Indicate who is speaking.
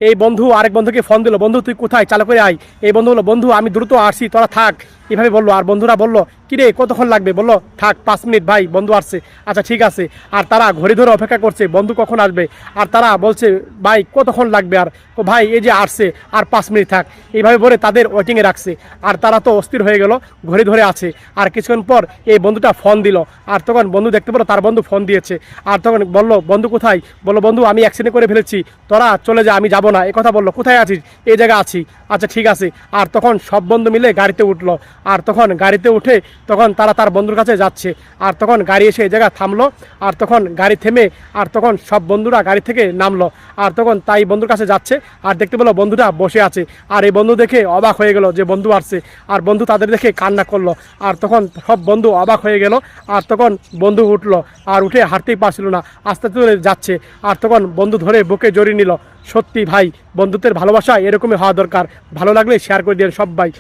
Speaker 1: এই বন্ধু আরেক বন্ধুকে ফোন দিল, বন্ধু তুই কোথায়, চালু করে আয়। এই বন্ধু বললো, বন্ধু আমি দ্রুত আসছি, তোরা থাক। এভাবে বললো। আর বন্ধুরা বললো, কিরে কতক্ষণ লাগবে? বললো, থাক 5 মিনিট ভাই, বন্ধু আসছে। আচ্ছা ঠিক আছে। আর তারা ঘড়ি ধরে অপেক্ষা করছে বন্ধু কখন আসবে। আর তারা বলছে, ভাই কতক্ষণ লাগবে? আর ও ভাই এই যে আসছে, আর 5 মিনিট থাক। এইভাবে বলে তাদের ওয়েটিংয়ে রাখছে। আর তারা তো অস্থির হয়ে গেল, ঘড়ি ধরে আছে। আর কিছুক্ষণ পর এই বন্ধুটা ফোন দিল। আর তখন বন্ধু দেখতে পেলো তার বন্ধু ফোন দিয়েছে। আর তখন বললো, বন্ধু কোথায়? বললো, বন্ধু আমি অ্যাক্সিডেন্ট করে ফেলেছি, তোরা চলে যা, আমি যাবো না। এ কথা বললো। কোথায় আছিস? এই জায়গায় আছি। আচ্ছা ঠিক আছে। আর তখন সব বন্ধু মিলে গাড়িতে উঠলো। আর তখন গাড়িতে উঠে তখন তারা তার বন্ধুর কাছে যাচ্ছে। আর তখন গাড়ি এসে এই জায়গায় থামলো। আর তখন গাড়ি থেমে আর তখন সব বন্ধুরা গাড়ি থেকে নামলো। আর তখন তাই বন্ধুর কাছে যাচ্ছে। আর দেখতে পেলো বন্ধুটা বসে আছে। আর এই বন্ধু দেখে অবাক হয়ে গেল যে বন্ধু আসছে। আর বন্ধু তাদের দেখে কান্না করলো। আর তখন সব বন্ধু অবাক হয়ে গেল। আর তখন বন্ধু উঠলো। আর উঠে হাঁটতেই পারছিল না, আস্তে আস্তে করে যাচ্ছে। আর তখন বন্ধু ধরে বুকে জড়িয়ে নিল। সত্যি ভাই, বন্ধুত্বের ভালোবাসা এরকমই হওয়া দরকার। ভালো লাগলে শেয়ার করে দিন সবাই।